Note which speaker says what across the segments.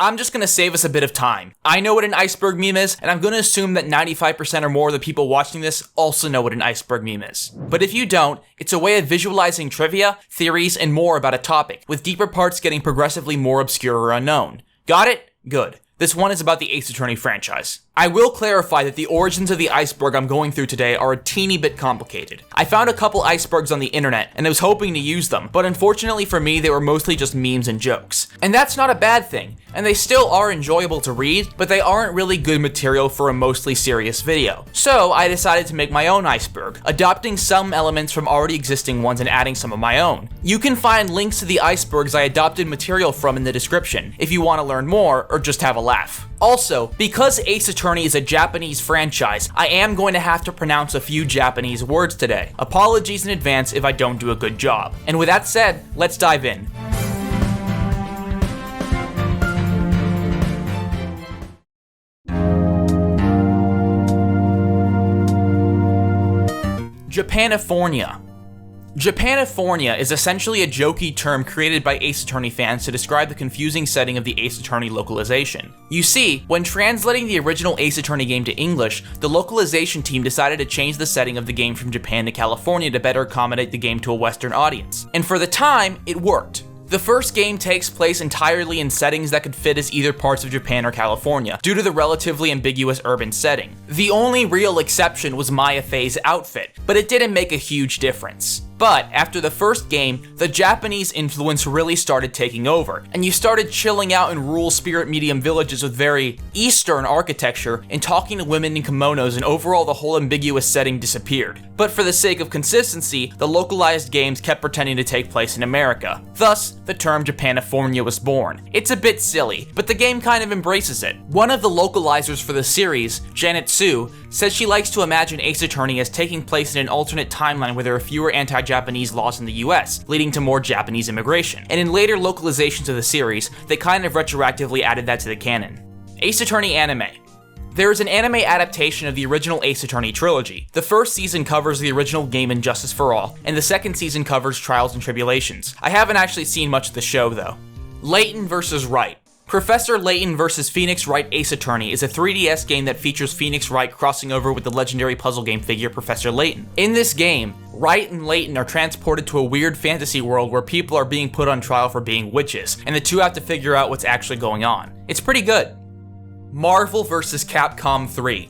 Speaker 1: I'm just gonna save us a bit of time. I know what an iceberg meme is, and I'm gonna assume that 95% or more of the people watching this also know what an iceberg meme is. But if you don't, it's a way of visualizing trivia, theories, and more about a topic, with deeper parts getting progressively more obscure or unknown. Got it? Good. This one is about the Ace Attorney franchise. I will clarify that the origins of the iceberg I'm going through today are a teeny bit complicated. I found a couple icebergs on the internet, and I was hoping to use them, but unfortunately for me, they were mostly just memes and jokes. And that's not a bad thing, and they still are enjoyable to read, but they aren't really good material for a mostly serious video. So I decided to make my own iceberg, adopting some elements from already existing ones and adding some of my own. You can find links to the icebergs I adopted material from in the description, if you want to learn more or just have a laugh. Also, because Ace Attorney is a Japanese franchise, I am going to have to pronounce a few Japanese words today. Apologies in advance if I don't do a good job. And with that said, let's dive in. Japanifornia. Japanifornia is essentially a jokey term created by Ace Attorney fans to describe the confusing setting of the Ace Attorney localization. You see, when translating the original Ace Attorney game to English, the localization team decided to change the setting of the game from Japan to California to better accommodate the game to a Western audience. And for the time, it worked. The first game takes place entirely in settings that could fit as either parts of Japan or California, due to the relatively ambiguous urban setting. The only real exception was Mia Fey's outfit, but it didn't make a huge difference. But after the first game, the Japanese influence really started taking over, and you started chilling out in rural spirit medium villages with very Eastern architecture and talking to women in kimonos, and overall the whole ambiguous setting disappeared. But for the sake of consistency, the localized games kept pretending to take place in America. Thus, the term Japanifornia was born. It's a bit silly, but the game kind of embraces it. One of the localizers for the series, Janet Hsu, says she likes to imagine Ace Attorney as taking place in an alternate timeline where there are fewer anti-Japanese laws in the US, leading to more Japanese immigration. And in later localizations of the series, they kind of retroactively added that to the canon. Ace Attorney anime. There is an anime adaptation of the original Ace Attorney trilogy. The first season covers the original game And Justice for All, and the second season covers Trials and Tribulations. I haven't actually seen much of the show though. Layton vs. Wright. Professor Layton vs. Phoenix Wright Ace Attorney is a 3DS game that features Phoenix Wright crossing over with the legendary puzzle game figure Professor Layton. In this game, Wright and Layton are transported to a weird fantasy world where people are being put on trial for being witches, and the two have to figure out what's actually going on. It's pretty good. Marvel vs. Capcom 3.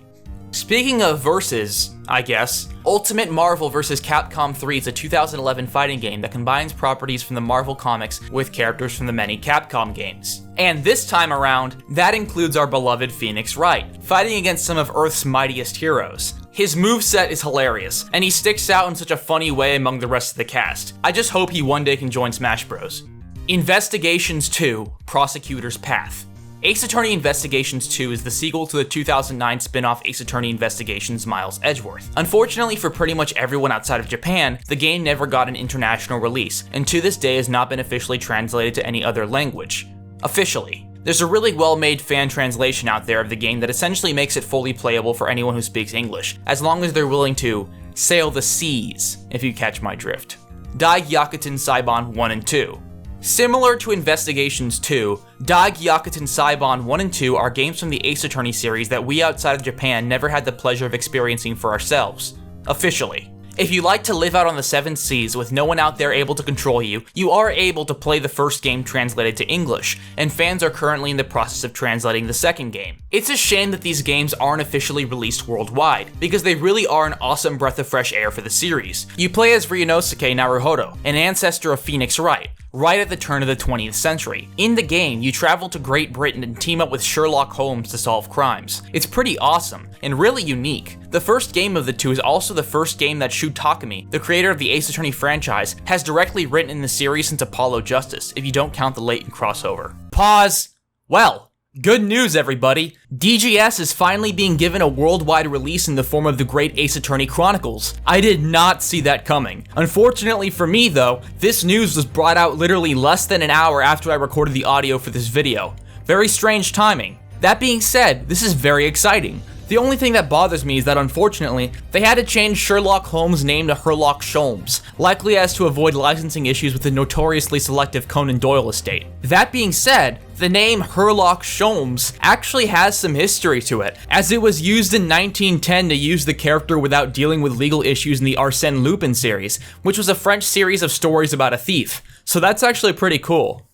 Speaker 1: Speaking of versus, I guess, Ultimate Marvel vs. Capcom 3 is a 2011 fighting game that combines properties from the Marvel comics with characters from the many Capcom games. And this time around, that includes our beloved Phoenix Wright, fighting against some of Earth's mightiest heroes. His moveset is hilarious, and he sticks out in such a funny way among the rest of the cast. I just hope he one day can join Smash Bros. Investigations 2: Prosecutor's Path. Ace Attorney Investigations 2 is the sequel to the 2009 spin-off Ace Attorney Investigations Miles Edgeworth. Unfortunately for pretty much everyone outside of Japan, the game never got an international release, and to this day has not been officially translated to any other language. Officially. There's a really well-made fan translation out there of the game that essentially makes it fully playable for anyone who speaks English, as long as they're willing to sail the seas, if you catch my drift. Dai Gyakuten Saiban 1 and 2. Similar to Investigations 2, Dai Gyakuten Saiban 1 and 2 are games from the Ace Attorney series that we outside of Japan never had the pleasure of experiencing for ourselves. Officially. If you like to live out on the seven seas with no one out there able to control you, you are able to play the first game translated to English, and fans are currently in the process of translating the second game. It's a shame that these games aren't officially released worldwide, because they really are an awesome breath of fresh air for the series. You play as Ryunosuke Naruhodo, an ancestor of Phoenix Wright, right at the turn of the 20th century. In the game, you travel to Great Britain and team up with Sherlock Holmes to solve crimes. It's pretty awesome, and really unique. The first game of the two is also the first game that Shu Takumi, the creator of the Ace Attorney franchise, has directly written in the series since Apollo Justice, if you don't count the Layton crossover. Pause. Well, good news everybody! DGS is finally being given a worldwide release in the form of the Great Ace Attorney Chronicles. I did not see that coming. Unfortunately for me though, this news was brought out literally less than an hour after I recorded the audio for this video. Very strange timing. That being said, this is very exciting. The only thing that bothers me is that unfortunately, they had to change Sherlock Holmes' name to Herlock Sholmes, likely as to avoid licensing issues with the notoriously selective Conan Doyle estate. That being said, the name Herlock Sholmes actually has some history to it, as it was used in 1910 to use the character without dealing with legal issues in the Arsène Lupin series, which was a French series of stories about a thief. So that's actually pretty cool.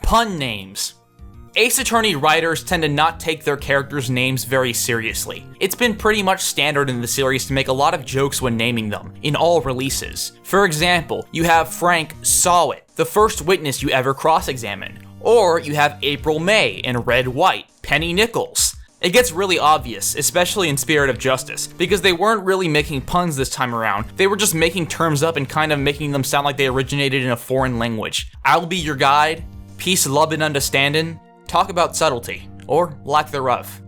Speaker 1: Pun names. Ace Attorney writers tend to not take their characters' names very seriously. It's been pretty much standard in the series to make a lot of jokes when naming them, in all releases. For example, you have Frank Saw It, the first witness you ever cross-examine. Or you have April May and Red White, Penny Nichols. It gets really obvious, especially in Spirit of Justice, because they weren't really making puns this time around, they were just making terms up and kind of making them sound like they originated in a foreign language. I'll be your guide, peace, love, and understanding. Talk about subtlety, or lack thereof.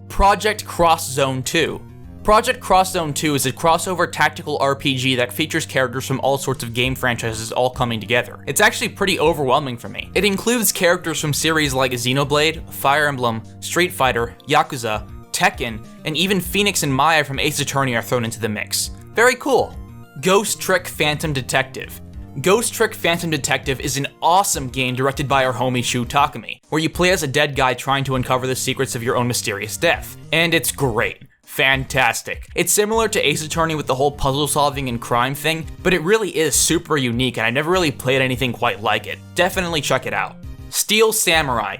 Speaker 1: Project Cross Zone 2. Project Cross Zone 2 is a crossover tactical RPG that features characters from all sorts of game franchises all coming together. It's actually pretty overwhelming for me. It includes characters from series like Xenoblade, Fire Emblem, Street Fighter, Yakuza, Tekken, and even Phoenix and Maya from Ace Attorney are thrown into the mix. Very cool. Ghost Trick Phantom Detective. Ghost Trick Phantom Detective is an awesome game directed by our homie Shu Takumi, where you play as a dead guy trying to uncover the secrets of your own mysterious death. And it's great. Fantastic. It's similar to Ace Attorney with the whole puzzle solving and crime thing, but it really is super unique and I never really played anything quite like it. Definitely check it out. Steel Samurai.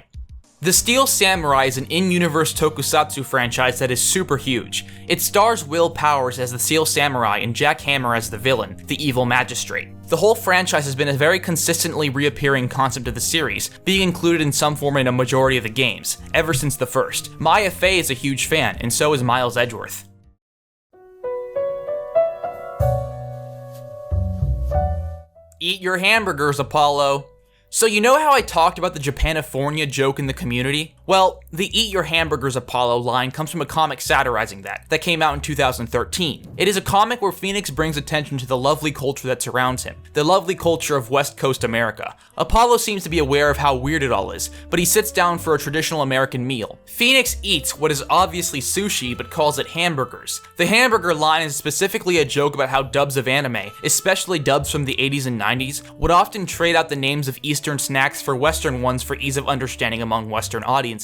Speaker 1: The Steel Samurai is an in-universe tokusatsu franchise that is super huge. It stars Will Powers as the Steel Samurai and Jack Hammer as the villain, the evil magistrate. The whole franchise has been a very consistently reappearing concept of the series, being included in some form in a majority of the games, ever since the first. Mia Fey is a huge fan, and so is Miles Edgeworth. Eat your hamburgers, Apollo. So you know how I talked about the Japanifornia joke in the community? Well, the Eat Your Hamburgers Apollo line comes from a comic satirizing that came out in 2013. It is a comic where Phoenix brings attention to the lovely culture that surrounds him, the lovely culture of West Coast America. Apollo seems to be aware of how weird it all is, but he sits down for a traditional American meal. Phoenix eats what is obviously sushi, but calls it hamburgers. The hamburger line is specifically a joke about how dubs of anime, especially dubs from the 80s and 90s, would often trade out the names of Eastern snacks for Western ones for ease of understanding among Western audiences.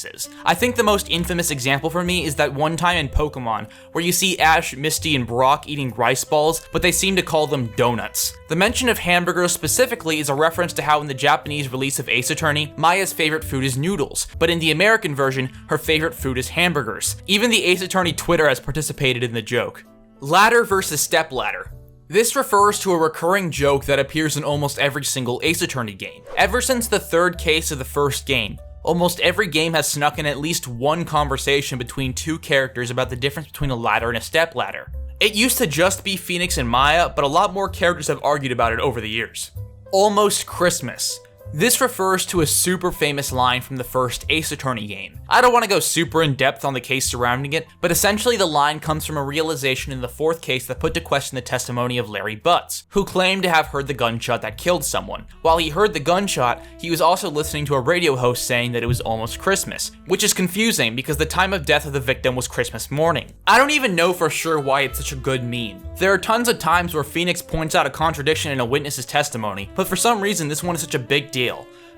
Speaker 1: I think the most infamous example for me is that one time in Pokemon, where you see Ash, Misty, and Brock eating rice balls, but they seem to call them donuts. The mention of hamburgers specifically is a reference to how in the Japanese release of Ace Attorney, Maya's favorite food is noodles, but in the American version, her favorite food is hamburgers. Even the Ace Attorney Twitter has participated in the joke. Ladder versus stepladder. This refers to a recurring joke that appears in almost every single Ace Attorney game. Ever since the third case of the first game, almost every game has snuck in at least one conversation between two characters about the difference between a ladder and a stepladder. It used to just be Phoenix and Maya, but a lot more characters have argued about it over the years. Almost Christmas. This refers to a super famous line from the first Ace Attorney game. I don't want to go super in depth on the case surrounding it, but essentially the line comes from a realization in the fourth case that put to question the testimony of Larry Butts, who claimed to have heard the gunshot that killed someone. While he heard the gunshot, he was also listening to a radio host saying that it was almost Christmas, which is confusing because the time of death of the victim was Christmas morning. I don't even know for sure why it's such a good meme. There are tons of times where Phoenix points out a contradiction in a witness's testimony, but for some reason this one is such a big deal.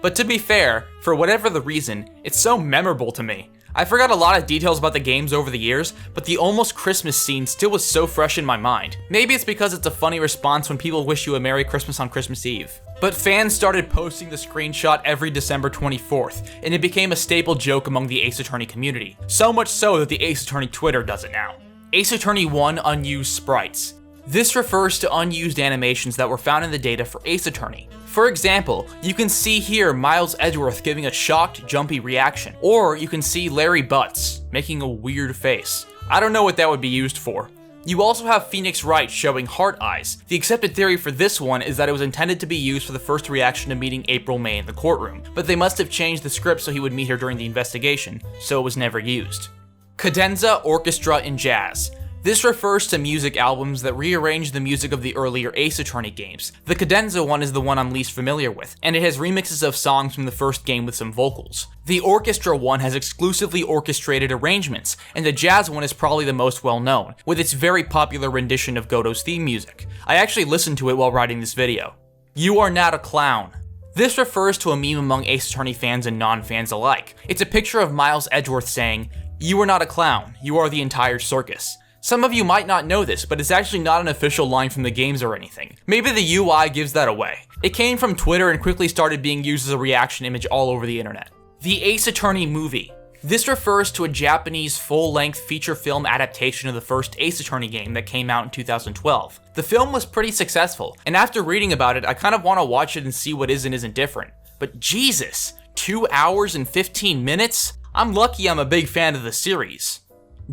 Speaker 1: But to be fair, for whatever the reason, it's so memorable to me. I forgot a lot of details about the games over the years, but the almost Christmas scene still was so fresh in my mind. Maybe it's because it's a funny response when people wish you a Merry Christmas on Christmas Eve. But fans started posting the screenshot every December 24th, and it became a staple joke among the Ace Attorney community. So much so that the Ace Attorney Twitter does it now. Ace Attorney 1 Unused Sprites. This refers to unused animations that were found in the data for Ace Attorney. For example, you can see here Miles Edgeworth giving a shocked, jumpy reaction, or you can see Larry Butts making a weird face. I don't know what that would be used for. You also have Phoenix Wright showing heart eyes. The accepted theory for this one is that it was intended to be used for the first reaction to meeting April May in the courtroom, but they must have changed the script so he would meet her during the investigation, so it was never used. Cadenza, Orchestra, and Jazz. This refers to music albums that rearrange the music of the earlier Ace Attorney games. The cadenza one is the one I'm least familiar with, and it has remixes of songs from the first game with some vocals. The orchestra one has exclusively orchestrated arrangements, and the jazz one is probably the most well known, with its very popular rendition of Godot's theme music. I actually listened to it while writing this video. You are not a clown. This refers to a meme among Ace Attorney fans and non-fans alike. It's a picture of Miles Edgeworth saying, "You are not a clown, you are the entire circus." Some of you might not know this, but it's actually not an official line from the games or anything. Maybe the UI gives that away. It came from Twitter and quickly started being used as a reaction image all over the internet. The Ace Attorney movie. This refers to a Japanese full-length feature film adaptation of the first Ace Attorney game that came out in 2012. The film was pretty successful, and after reading about it, I kind of want to watch it and see what is and isn't different. But Jesus, 2 hours and 15 minutes? I'm lucky I'm a big fan of the series.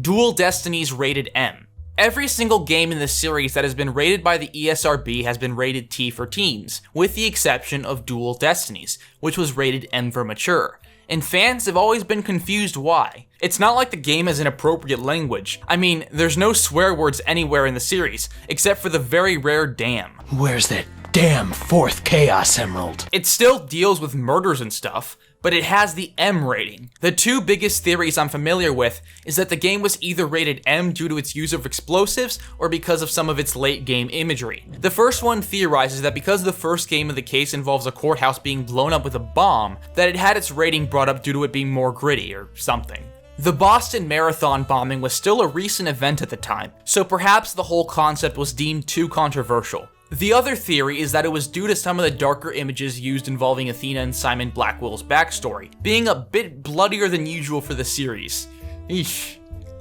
Speaker 1: Dual Destinies rated M. Every single game in the series that has been rated by the ESRB has been rated T for teens, with the exception of Dual Destinies, which was rated M for mature. And fans have always been confused why. It's not like the game has an appropriate language. I mean, there's no swear words anywhere in the series, except for the very rare damn.
Speaker 2: Where's that damn fourth Chaos Emerald?
Speaker 1: It still deals with murders and stuff, but it has the M rating. The two biggest theories I'm familiar with is that the game was either rated M due to its use of explosives or because of some of its late game imagery. The first one theorizes that because the first game of the case involves a courthouse being blown up with a bomb, that it had its rating brought up due to it being more gritty or something. The Boston Marathon bombing was still a recent event at the time, so perhaps the whole concept was deemed too controversial. The other theory is that it was due to some of the darker images used involving Athena and Simon Blackwell's backstory, being a bit bloodier than usual for the series. Eesh.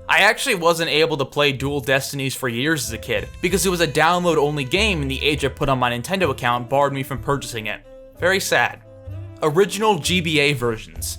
Speaker 1: I actually wasn't able to play Dual Destinies for years as a kid, because it was a download-only game and the age I put on my Nintendo account barred me from purchasing it. Very sad. Original GBA versions.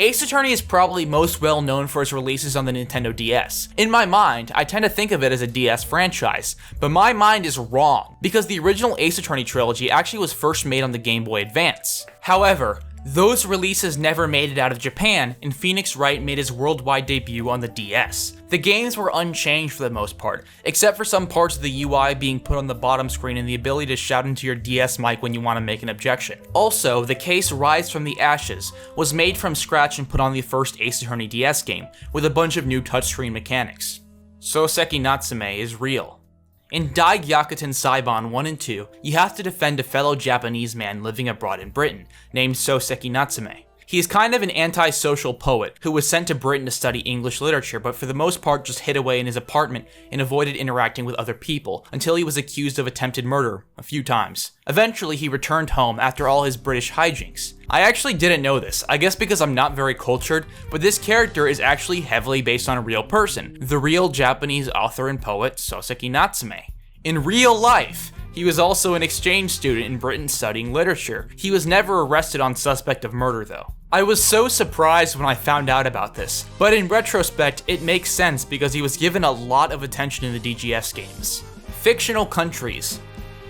Speaker 1: Ace Attorney is probably most well known for its releases on the Nintendo DS. In my mind, I tend to think of it as a DS franchise, but my mind is wrong, because the original Ace Attorney trilogy actually was first made on the Game Boy Advance. However, those releases never made it out of Japan, and Phoenix Wright made his worldwide debut on the DS. The games were unchanged for the most part, except for some parts of the UI being put on the bottom screen and the ability to shout into your DS mic when you want to make an objection. Also, the case Rise from the Ashes was made from scratch and put on the first Ace Attorney DS game, with a bunch of new touchscreen mechanics. Soseki Natsume is real. In Dai Gyakuten Saiban 1 and 2, you have to defend a fellow Japanese man living abroad in Britain, named Soseki Natsume. He is kind of an antisocial poet who was sent to Britain to study English literature, but for the most part just hid away in his apartment and avoided interacting with other people until he was accused of attempted murder a few times. Eventually, he returned home after all his British hijinks. I actually didn't know this, I guess because I'm not very cultured, but this character is actually heavily based on a real person, the real Japanese author and poet Soseki Natsume. In real life, he was also an exchange student in Britain studying literature. He was never arrested on suspect of murder though. I was so surprised when I found out about this, but in retrospect, it makes sense because he was given a lot of attention in the DGS games. Fictional countries.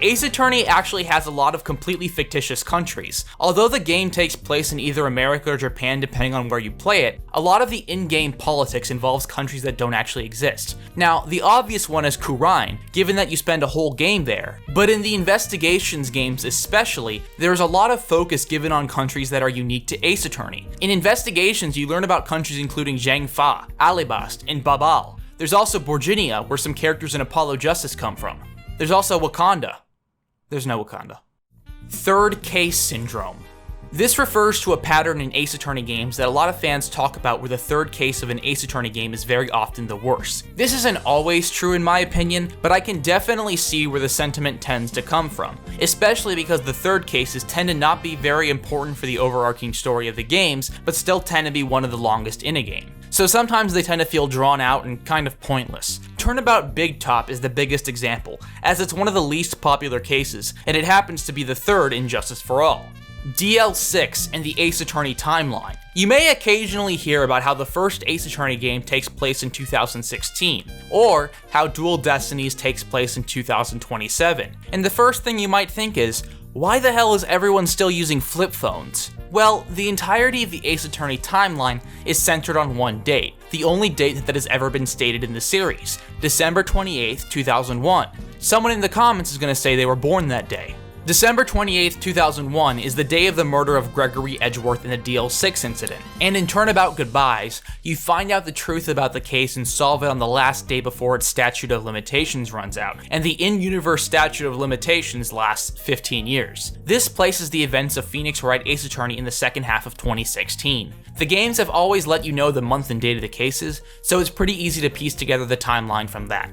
Speaker 1: Ace Attorney actually has a lot of completely fictitious countries. Although the game takes place in either America or Japan depending on where you play it, a lot of the in-game politics involves countries that don't actually exist. Now, the obvious one is Kurine, given that you spend a whole game there, but in the investigations games especially, there's a lot of focus given on countries that are unique to Ace Attorney. In investigations, you learn about countries including Zhangfa, Alibast, and Babal. There's also Borginia, where some characters in Apollo Justice come from. There's also Wakanda. There's no Wakanda. Third case syndrome. This refers to a pattern in Ace Attorney games that a lot of fans talk about where the third case of an Ace Attorney game is very often the worst. This isn't always true in my opinion, but I can definitely see where the sentiment tends to come from, especially because the third cases tend to not be very important for the overarching story of the games, but still tend to be one of the longest in a game. So sometimes they tend to feel drawn out and kind of pointless. Turnabout Big Top is the biggest example, as it's one of the least popular cases, and it happens to be the third in Justice for All. DL6 and the Ace Attorney timeline. You may occasionally hear about how the first Ace Attorney game takes place in 2016, or how Dual Destinies takes place in 2027. And the first thing you might think is, Why the hell is everyone still using flip phones? Well, the entirety of the Ace Attorney timeline is centered on one date, the only date that has ever been stated in the series, December 28th, 2001. Someone in the comments is going to say they were born that day. December 28th, 2001 is the day of the murder of Gregory Edgeworth in the DL6 incident, and in Turnabout Goodbyes, you find out the truth about the case and solve it on the last day before its statute of limitations runs out, and the in-universe statute of limitations lasts 15 years. This places the events of Phoenix Wright Ace Attorney in the second half of 2016. The games have always let you know the month and date of the cases, so it's pretty easy to piece together the timeline from that.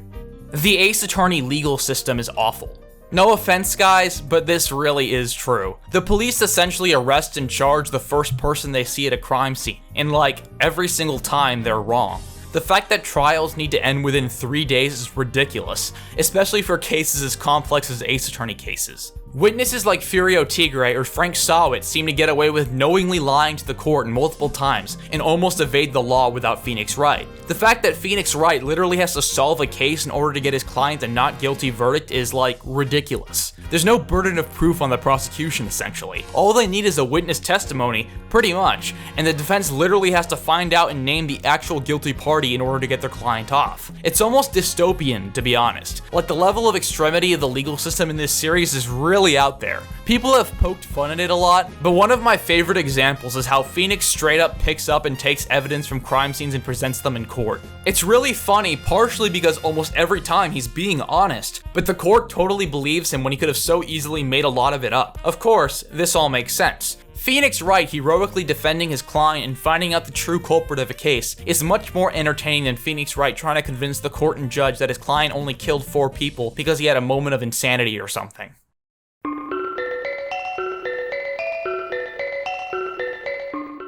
Speaker 1: The Ace Attorney legal system is awful. No offense, guys, but this really is true. The police essentially arrest and charge the first person they see at a crime scene, and like, every single time they're wrong. The fact that trials need to end within 3 days is ridiculous, especially for cases as complex as Ace Attorney cases. Witnesses like Furio Tigre or Frank Sawit seem to get away with knowingly lying to the court multiple times and almost evade the law without Phoenix Wright. The fact that Phoenix Wright literally has to solve a case in order to get his client a not guilty verdict is like ridiculous. There's no burden of proof on the prosecution essentially. All they need is a witness testimony, pretty much, and the defense literally has to find out and name the actual guilty party in order to get their client off. It's almost dystopian, to be honest. Like, the level of extremity of the legal system in this series is really out there. People have poked fun at it a lot, but one of my favorite examples is how Phoenix straight up picks up and takes evidence from crime scenes and presents them in court. It's really funny, partially because almost every time he's being honest, but the court totally believes him when he could have so easily made a lot of it up. Of course, this all makes sense. Phoenix Wright heroically defending his client and finding out the true culprit of a case is much more entertaining than Phoenix Wright trying to convince the court and judge that his client only killed 4 people because he had a moment of insanity or something.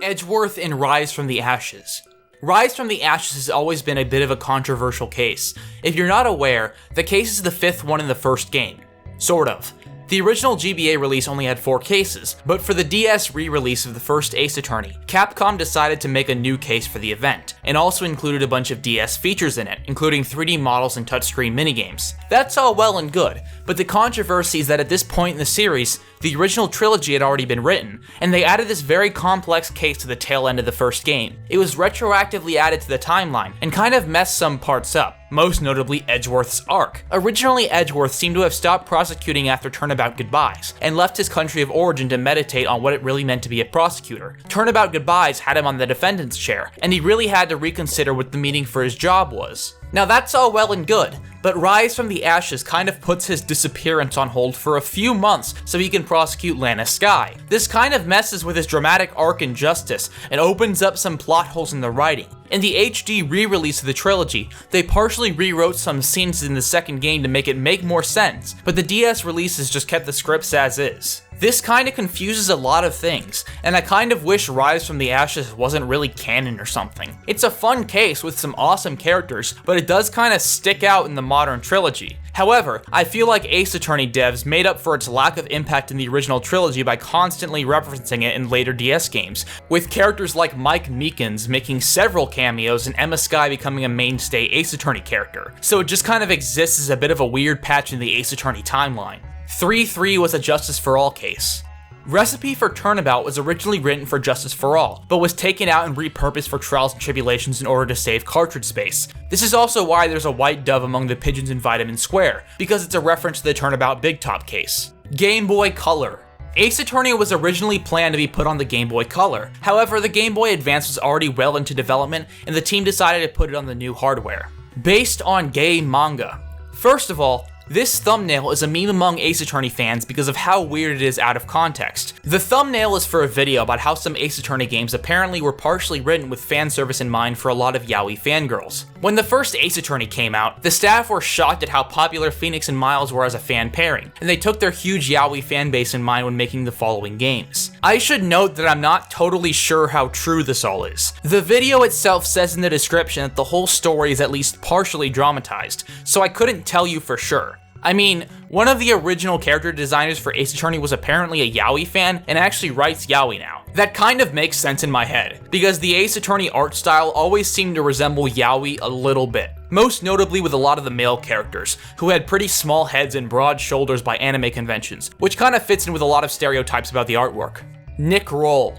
Speaker 1: Edgeworth and Rise from the Ashes. Rise from the Ashes has always been a bit of a controversial case. If you're not aware, the case is the 5th one in the first game. Sort of. The original GBA release only had 4 cases, but for the DS re-release of the first Ace Attorney, Capcom decided to make a new case for the event, and also included a bunch of DS features in it, including 3D models and touchscreen minigames. That's all well and good, but the controversy is that at this point in the series, the original trilogy had already been written, and they added this very complex case to the tail end of the first game. It was retroactively added to the timeline, and kind of messed some parts up, most notably Edgeworth's arc. Originally, Edgeworth seemed to have stopped prosecuting after Turnabout Goodbyes, and left his country of origin to meditate on what it really meant to be a prosecutor. Turnabout Goodbyes had him on the defendant's chair, and he really had to reconsider what the meaning for his job was. Now that's all well and good, but Rise from the Ashes kind of puts his disappearance on hold for a few months so he can prosecute Ema Skye. This kind of messes with his dramatic arc in Justice and opens up some plot holes in the writing. In the HD re-release of the trilogy, they partially rewrote some scenes in the second game to make it make more sense, but the DS releases just kept the scripts as is. This kind of confuses a lot of things, and I kind of wish Rise from the Ashes wasn't really canon or something. It's a fun case with some awesome characters, but it does kind of stick out in the modern trilogy. However, I feel like Ace Attorney devs made up for its lack of impact in the original trilogy by constantly referencing it in later DS games, with characters like Mike Meekins making several cameos and Ema Skye becoming a mainstay Ace Attorney character, so it just kind of exists as a bit of a weird patch in the Ace Attorney timeline. 3-3 was a Justice for All case. Recipe for Turnabout was originally written for Justice for All, but was taken out and repurposed for Trials and Tribulations in order to save cartridge space. This is also why there's a white dove among the pigeons in Vitamin Square, because it's a reference to the Turnabout Big Top case. Game Boy Color. Ace Attorney was originally planned to be put on the Game Boy Color. However, the Game Boy Advance was already well into development, and the team decided to put it on the new hardware. Based on gay manga. First of all, this thumbnail is a meme among Ace Attorney fans because of how weird it is out of context. The thumbnail is for a video about how some Ace Attorney games apparently were partially written with fan service in mind for a lot of yaoi fangirls. When the first Ace Attorney came out, the staff were shocked at how popular Phoenix and Miles were as a fan pairing, and they took their huge yaoi fanbase in mind when making the following games. I should note that I'm not totally sure how true this all is. The video itself says in the description that the whole story is at least partially dramatized, so I couldn't tell you for sure. I mean, one of the original character designers for Ace Attorney was apparently a yaoi fan and actually writes yaoi now. That kind of makes sense in my head, because the Ace Attorney art style always seemed to resemble yaoi a little bit. most notably with a lot of the male characters, who had pretty small heads and broad shoulders by anime conventions, which kind of fits in with a lot of stereotypes about the artwork. Nick Roll.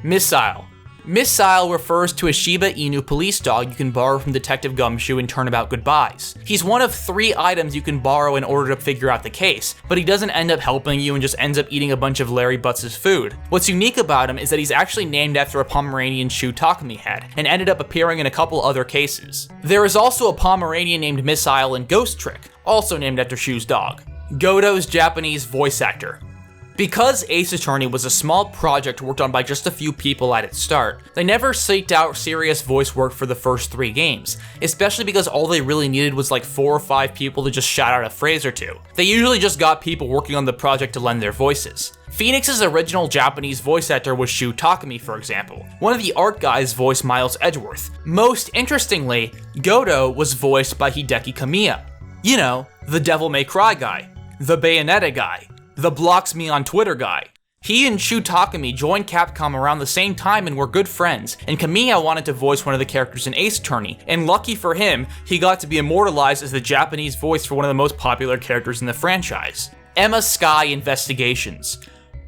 Speaker 1: Missile. Missile refers to a Shiba Inu police dog you can borrow from Detective Gumshoe in Turnabout Goodbyes. He's one of 3 items you can borrow in order to figure out the case, but he doesn't end up helping you and just ends up eating a bunch of Larry Butts' food. What's unique about him is that he's actually named after a Pomeranian Shu Takumi had, and ended up appearing in a couple other cases. There is also a Pomeranian named Missile in Ghost Trick, also named after Shu's dog. Godot's Japanese voice actor. Because Ace Attorney was a small project worked on by just a few people at its start, they never seeked out serious voice work for the first 3 games, especially because all they really needed was like 4 or 5 people to just shout out a phrase or two. They usually just got people working on the project to lend their voices. Phoenix's original Japanese voice actor was Shu Takumi, for example. One of the art guys voiced Miles Edgeworth. Most interestingly, Godot was voiced by Hideki Kamiya. You know, the Devil May Cry guy, the Bayonetta guy, the blocks me on Twitter guy. He and Shu Takumi joined Capcom around the same time and were good friends, and Kamiya wanted to voice one of the characters in Ace Attorney, and lucky for him, he got to be immortalized as the Japanese voice for one of the most popular characters in the franchise. Ema Skye Investigations.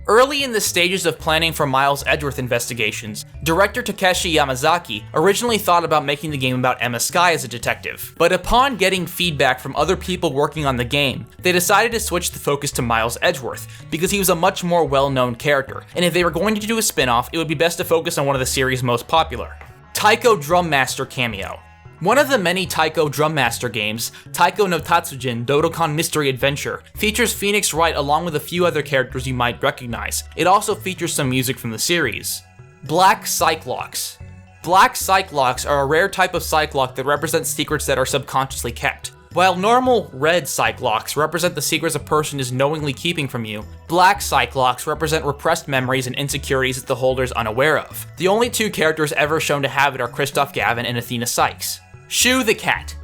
Speaker 1: Early in the stages of planning for Miles Edgeworth Investigations, director Takeshi Yamazaki originally thought about making the game about Ema Skye as a detective, but upon getting feedback from other people working on the game, they decided to switch the focus to Miles Edgeworth, because he was a much more well-known character, and if they were going to do a spin-off, it would be best to focus on one of the series' most popular. Taiko Drum Master cameo. One of the many Taiko Drum Master games, Taiko no Tatsujin Dokkan Mystery Adventure, features Phoenix Wright along with a few other characters you might recognize. It also features some music from the series. Black psyche-locks. Black psyche-locks are a rare type of psyche-lock that represents secrets that are subconsciously kept. While normal red psyche-locks represent the secrets a person is knowingly keeping from you, black psyche-locks represent repressed memories and insecurities that the holder is unaware of. The only 2 characters ever shown to have it are Christoph Gavin and Athena Sykes. Shu the Cat.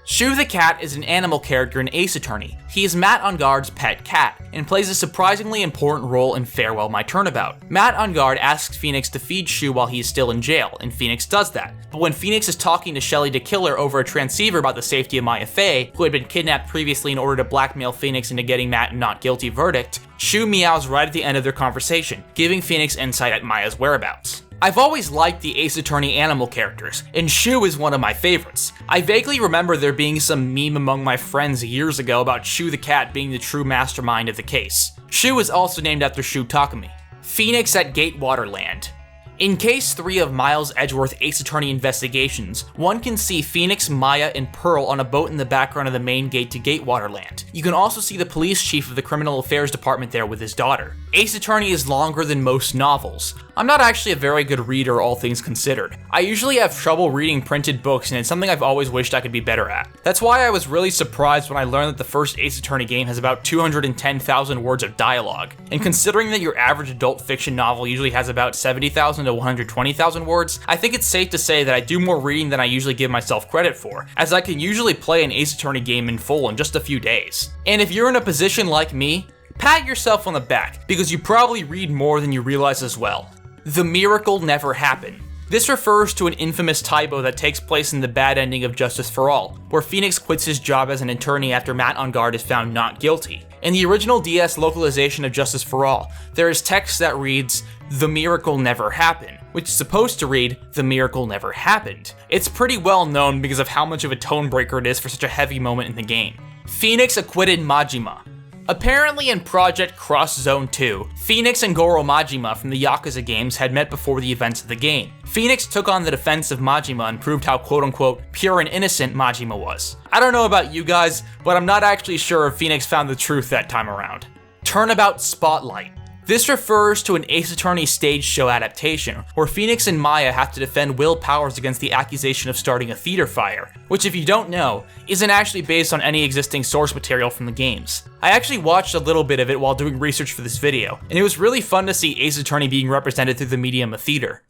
Speaker 1: Shu the Cat is an animal character in Ace Attorney. He is Matt Engarde's pet cat, and plays a surprisingly important role in Farewell My Turnabout. Matt Engarde asks Phoenix to feed Shu while he is still in jail, and Phoenix does that. But when Phoenix is talking to Shelly the Killer over a transceiver about the safety of Mia Fey, who had been kidnapped previously in order to blackmail Phoenix into getting Matt a not guilty verdict, Shu meows right at the end of their conversation, giving Phoenix insight at Maya's whereabouts. I've always liked the Ace Attorney animal characters, and Shu is one of my favorites. I vaguely remember there being some meme among my friends years ago about Shu the Cat being the true mastermind of the case. Shu is also named after Shu Takumi. Phoenix at Gatewater Land. In Case 3 of Miles Edgeworth Ace Attorney Investigations, one can see Phoenix, Maya, and Pearl on a boat in the background of the main gate to Gatewater Land. You can also see the police chief of the Criminal Affairs Department there with his daughter. Ace Attorney is longer than most novels. I'm not actually a very good reader, all things considered. I usually have trouble reading printed books, and it's something I've always wished I could be better at. That's why I was really surprised when I learned that the first Ace Attorney game has about 210,000 words of dialogue. And considering that your average adult fiction novel usually has about 70,000 to 120,000 words, I think it's safe to say that I do more reading than I usually give myself credit for, as I can usually play an Ace Attorney game in full in just a few days. And if you're in a position like me, pat yourself on the back, because you probably read more than you realize as well. The Miracle Never Happened. This refers to an infamous typo that takes place in the bad ending of Justice for All, where Phoenix quits his job as an attorney after Matt Engarde is found not guilty. In the original DS localization of Justice for All, there is text that reads, "The miracle never happened," which is supposed to read, "The miracle never happened." It's pretty well known because of how much of a tone breaker it is for such a heavy moment in the game. Phoenix acquitted Majima. Apparently in Project Cross Zone 2, Phoenix and Goro Majima from the Yakuza games had met before the events of the game. Phoenix took on the defense of Majima and proved how quote-unquote pure and innocent Majima was. I don't know about you guys, but I'm not actually sure if Phoenix found the truth that time around. Turnabout Spotlight. This refers to an Ace Attorney stage show adaptation, where Phoenix and Maya have to defend Will Powers against the accusation of starting a theater fire, which if you don't know, isn't actually based on any existing source material from the games. I actually watched a little bit of it while doing research for this video, and it was really fun to see Ace Attorney being represented through the medium of theater.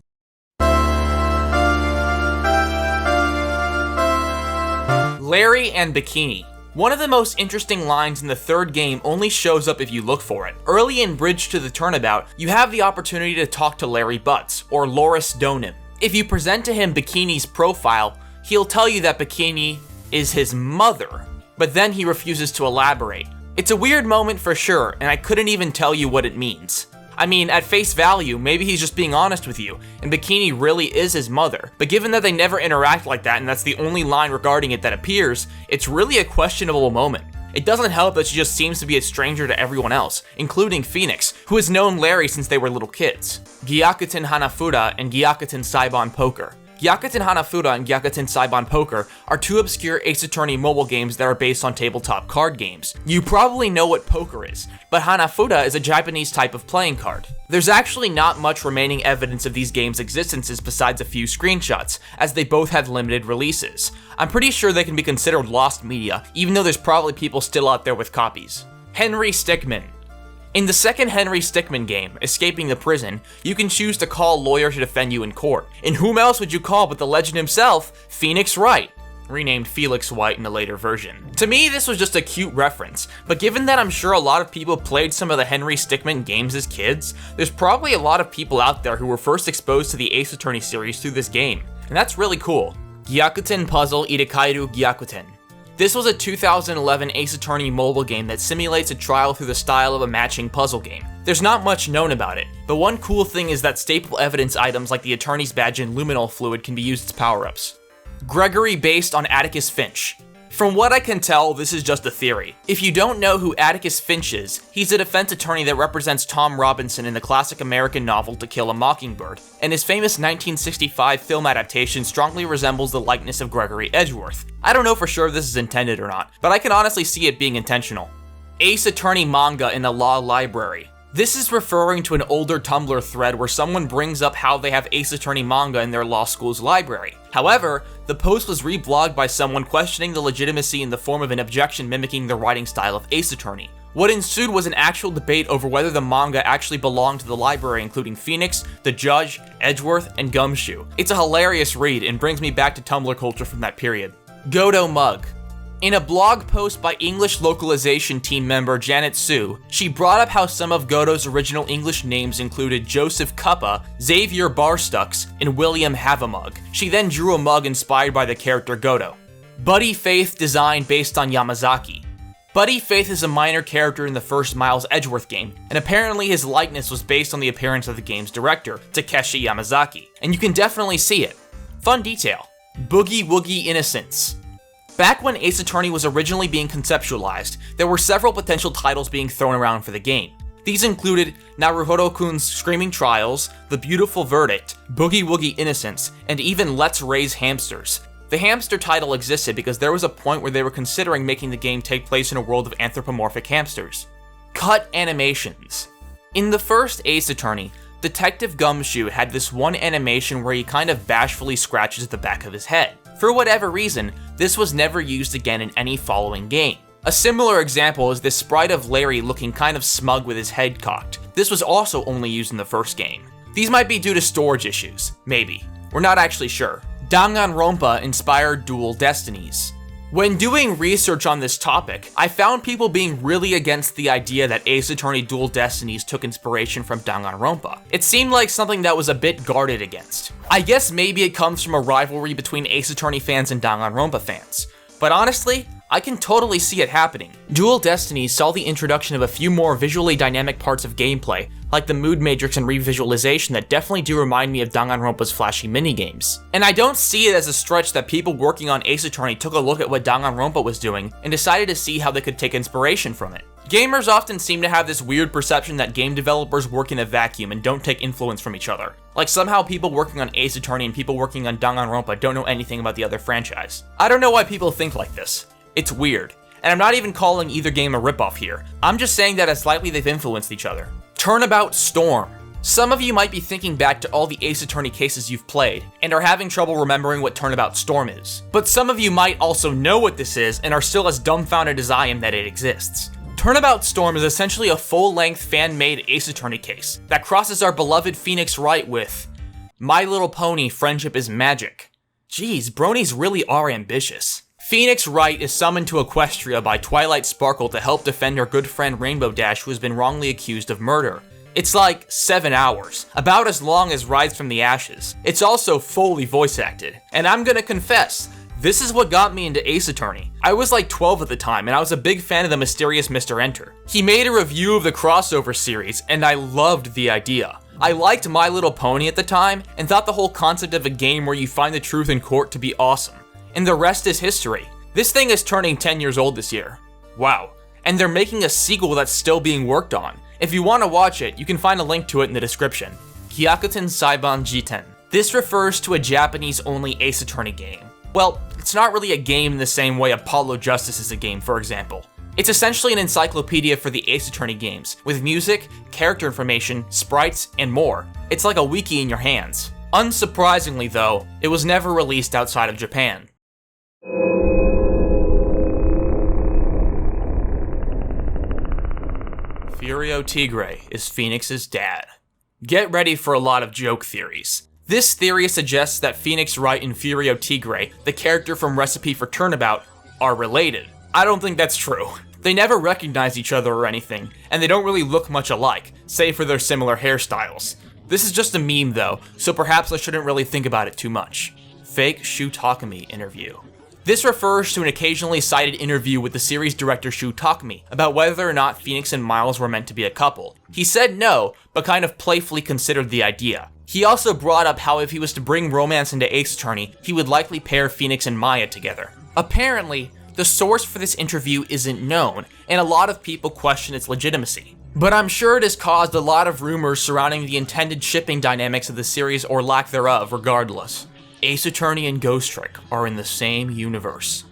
Speaker 1: Larry and Bikini. One of the most interesting lines in the third game only shows up if you look for it. Early in Bridge to the Turnabout, you have the opportunity to talk to Larry Butts, or Loris Donim. If you present to him Bikini's profile, he'll tell you that Bikini is his mother, but then he refuses to elaborate. It's a weird moment for sure, and I couldn't even tell you what it means. I mean, at face value, maybe he's just being honest with you, and Bikini really is his mother, but given that they never interact like that and that's the only line regarding it that appears, it's really a questionable moment. It doesn't help that she just seems to be a stranger to everyone else, including Phoenix, who has known Larry since they were little kids. Gyakuten Hanafuda and Gyakuten Saiban Poker. Gyakuten Hanafuda and Gyakuten Saiban Poker are two obscure Ace Attorney mobile games that are based on tabletop card games. You probably know what poker is, but Hanafuda is a Japanese type of playing card. There's actually not much remaining evidence of these games' existences besides a few screenshots, as they both had limited releases. I'm pretty sure they can be considered lost media, even though there's probably people still out there with copies. Henry Stickmin. In the second Henry Stickmin game, Escaping the Prison, you can choose to call a lawyer to defend you in court. And whom else would you call but the legend himself, Phoenix Wright, renamed Felix White in a later version. To me, this was just a cute reference, but given that I'm sure a lot of people played some of the Henry Stickmin games as kids, there's probably a lot of people out there who were first exposed to the Ace Attorney series through this game, and that's really cool. Gyakuten Puzzle Irekairu Gyakuten. This was a 2011 Ace Attorney mobile game that simulates a trial through the style of a matching puzzle game. There's not much known about it, but one cool thing is that staple evidence items like the attorney's badge and luminol fluid can be used as power-ups. Gregory based on Atticus Finch. From what I can tell, this is just a theory. If you don't know who Atticus Finch is, he's a defense attorney that represents Tom Robinson in the classic American novel To Kill a Mockingbird, and his famous 1965 film adaptation strongly resembles the likeness of Gregory Edgeworth. I don't know for sure if this is intended or not, but I can honestly see it being intentional. Ace Attorney manga in a law library. This is referring to an older Tumblr thread where someone brings up how they have Ace Attorney manga in their law school's library. However, the post was reblogged by someone questioning the legitimacy in the form of an objection mimicking the writing style of Ace Attorney. What ensued was an actual debate over whether the manga actually belonged to the library, including Phoenix, the Judge, Edgeworth, and Gumshoe. It's a hilarious read and brings me back to Tumblr culture from that period. Godot mug. In a blog post by English localization team member Janet Hsu, she brought up how some of Godot's original English names included Joseph Cuppa, Xavier Barstux, and William Havamug. She then drew a mug inspired by the character Godot. Buddy Faith design based on Yamazaki. Buddy Faith is a minor character in the first Miles Edgeworth game, and apparently his likeness was based on the appearance of the game's director, Takeshi Yamazaki, and you can definitely see it. Fun detail. Boogie Woogie Innocence. Back when Ace Attorney was originally being conceptualized, there were several potential titles being thrown around for the game. These included Naruhodo-kun's Screaming Trials, The Beautiful Verdict, Boogie Woogie Innocence, and even Let's Raise Hamsters. The hamster title existed because there was a point where they were considering making the game take place in a world of anthropomorphic hamsters. Cut animations. In the first Ace Attorney, Detective Gumshoe had this one animation where he kind of bashfully scratches the back of his head. For whatever reason, this was never used again in any following game. A similar example is this sprite of Larry looking kind of smug with his head cocked. This was also only used in the first game. These might be due to storage issues, maybe. We're not actually sure. Danganronpa inspired dual Destinies. When doing research on this topic, I found people being really against the idea that Ace Attorney Dual Destinies took inspiration from Danganronpa. It seemed like something that was a bit guarded against. I guess maybe it comes from a rivalry between Ace Attorney fans and Danganronpa fans. But honestly, I can totally see it happening. Dual Destinies saw the introduction of a few more visually dynamic parts of gameplay, like the mood matrix and revisualization that definitely do remind me of Danganronpa's flashy minigames. And I don't see it as a stretch that people working on Ace Attorney took a look at what Danganronpa was doing and decided to see how they could take inspiration from it. Gamers often seem to have this weird perception that game developers work in a vacuum and don't take influence from each other. Like somehow people working on Ace Attorney and people working on Danganronpa don't know anything about the other franchise. I don't know why people think like this. It's weird. And I'm not even calling either game a ripoff here. I'm just saying that it's likely they've influenced each other. Turnabout Storm. Some of you might be thinking back to all the Ace Attorney cases you've played, and are having trouble remembering what Turnabout Storm is. But some of you might also know what this is, and are still as dumbfounded as I am that it exists. Turnabout Storm is essentially a full-length fan-made Ace Attorney case that crosses our beloved Phoenix Wright with My Little Pony Friendship is Magic. Geez, bronies really are ambitious. Phoenix Wright is summoned to Equestria by Twilight Sparkle to help defend her good friend Rainbow Dash, who has been wrongly accused of murder. It's like 7 hours, about as long as Rise from the Ashes. It's also fully voice acted. And I'm gonna confess, this is what got me into Ace Attorney. I was like 12 at the time, and I was a big fan of the mysterious Mr. Enter. He made a review of the crossover series, and I loved the idea. I liked My Little Pony at the time, and thought the whole concept of a game where you find the truth in court to be awesome. And the rest is history. This thing is turning 10 years old this year. Wow. And they're making a sequel that's still being worked on. If you want to watch it, you can find a link to it in the description. Gyakuten Saiban Jiten. This refers to a Japanese-only Ace Attorney game. Well, it's not really a game in the same way Apollo Justice is a game, for example. It's essentially an encyclopedia for the Ace Attorney games, with music, character information, sprites, and more. It's like a wiki in your hands. Unsurprisingly though, it was never released outside of Japan. Furio Tigre is Phoenix's dad. Get ready for a lot of joke theories. This theory suggests that Phoenix Wright and Furio Tigre, the character from Recipe for Turnabout, are related. I don't think that's true. They never recognize each other or anything, and they don't really look much alike, save for their similar hairstyles. This is just a meme though, so perhaps I shouldn't really think about it too much. Fake Shu Takumi interview. This refers to an occasionally cited interview with the series director Shu Takumi about whether or not Phoenix and Miles were meant to be a couple. He said no, but kind of playfully considered the idea. He also brought up how if he was to bring romance into Ace Attorney, he would likely pair Phoenix and Maya together. Apparently, the source for this interview isn't known, and a lot of people question its legitimacy. But I'm sure it has caused a lot of rumors surrounding the intended shipping dynamics of the series or lack thereof regardless. Ace Attorney and Ghost Trick are in the same universe.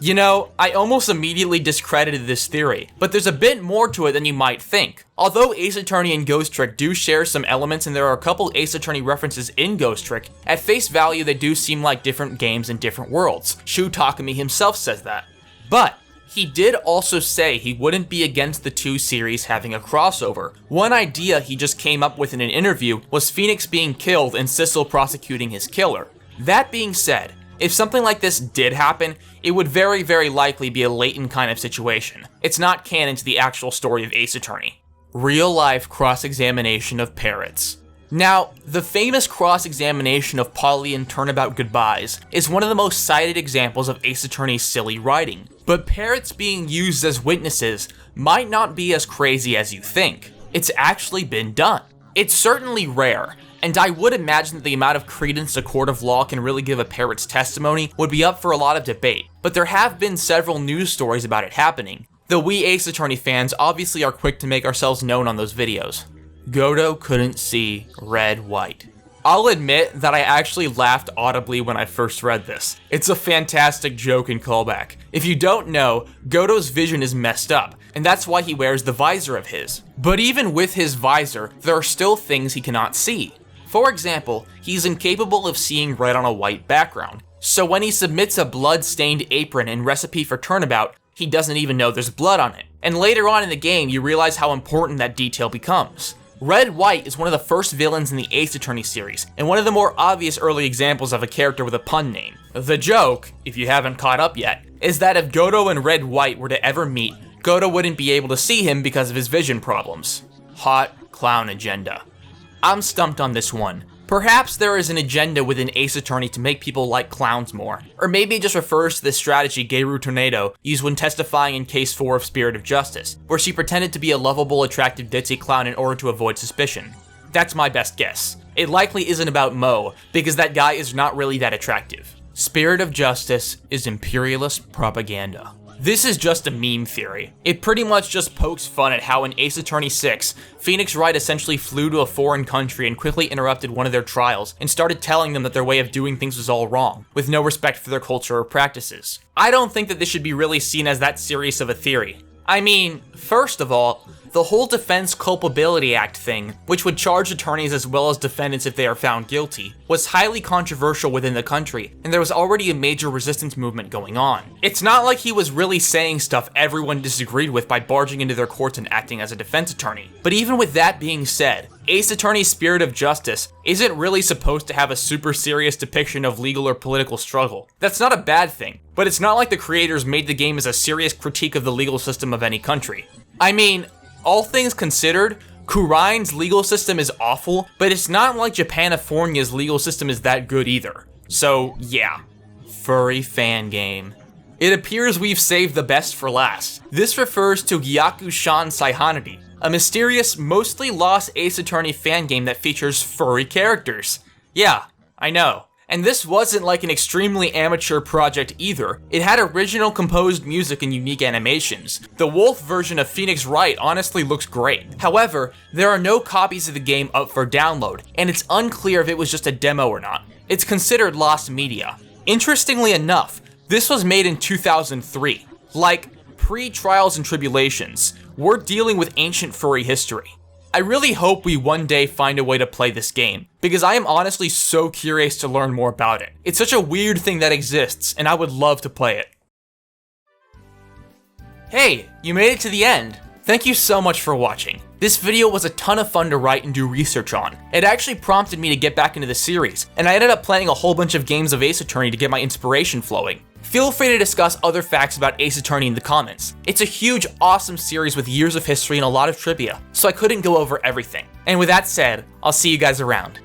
Speaker 1: You know, I almost immediately discredited this theory, but there's a bit more to it than you might think. Although Ace Attorney and Ghost Trick do share some elements and there are a couple Ace Attorney references in Ghost Trick, at face value they do seem like different games in different worlds. Shu Takumi himself says that. But he did also say he wouldn't be against the two series having a crossover. One idea he just came up with in an interview was Phoenix being killed and Sissel prosecuting his killer. That being said, if something like this did happen, it would very likely be a Layton kind of situation. It's not canon to the actual story of Ace Attorney. Real-life cross-examination of parrots. Now, the famous cross-examination of Polly in Turnabout Goodbyes is one of the most cited examples of Ace Attorney's silly writing, but parrots being used as witnesses might not be as crazy as you think. It's actually been done. It's certainly rare, and I would imagine that the amount of credence a court of law can really give a parrot's testimony would be up for a lot of debate, but there have been several news stories about it happening, though we Ace Attorney fans obviously are quick to make ourselves known on those videos. Godot couldn't see red white. I'll admit that I actually laughed audibly when I first read this. It's a fantastic joke and callback. If you don't know, Godot's vision is messed up, and that's why he wears the visor of his. But even with his visor, there are still things he cannot see. For example, he's incapable of seeing red on a white background, so when he submits a blood-stained apron in Recipe for Turnabout, he doesn't even know there's blood on it. And later on in the game, you realize how important that detail becomes. Red White is one of the first villains in the Ace Attorney series, and one of the more obvious early examples of a character with a pun name. The joke, if you haven't caught up yet, is that if Godot and Red White were to ever meet, Godot wouldn't be able to see him because of his vision problems. Hot clown agenda. I'm stumped on this one. Perhaps there is an agenda within Ace Attorney to make people like clowns more, or maybe it just refers to the strategy Geiru Tornado used when testifying in Case 4 of Spirit of Justice, where she pretended to be a lovable, attractive ditzy clown in order to avoid suspicion. That's my best guess. It likely isn't about Mo, because that guy is not really that attractive. Spirit of Justice is imperialist propaganda. This is just a meme theory. It pretty much just pokes fun at how in Ace Attorney 6, Phoenix Wright essentially flew to a foreign country and quickly interrupted one of their trials and started telling them that their way of doing things was all wrong, with no respect for their culture or practices. I don't think that this should be really seen as that serious of a theory. I mean, first of all, the whole Defense Culpability Act thing, which would charge attorneys as well as defendants if they are found guilty, was highly controversial within the country, and there was already a major resistance movement going on. It's not like he was really saying stuff everyone disagreed with by barging into their courts and acting as a defense attorney. But even with that being said, Ace Attorney Spirit of Justice isn't really supposed to have a super serious depiction of legal or political struggle. That's not a bad thing, but it's not like the creators made the game as a serious critique of the legal system of any country. I mean, all things considered, Kurain's legal system is awful, but it's not like Japanifornia's legal system is that good either. So yeah, furry fan game. It appears we've saved the best for last. This refers to Gyakushan Saihanari, a mysterious, mostly lost Ace Attorney fan game that features furry characters. Yeah, I know. And this wasn't like an extremely amateur project either. It had original composed music and unique animations. The wolf version of Phoenix Wright honestly looks great. However, there are no copies of the game up for download, and it's unclear if it was just a demo or not. It's considered lost media. Interestingly enough, this was made in 2003. Like, pre-Trials and Tribulations. We're dealing with ancient furry history. I really hope we one day find a way to play this game, because I am honestly so curious to learn more about it. It's such a weird thing that exists, and I would love to play it. Hey, you made it to the end. Thank you so much for watching. This video was a ton of fun to write and do research on. It actually prompted me to get back into the series, and I ended up playing a whole bunch of games of Ace Attorney to get my inspiration flowing. Feel free to discuss other facts about Ace Attorney in the comments. It's a huge, awesome series with years of history and a lot of trivia, so I couldn't go over everything. And with that said, I'll see you guys around.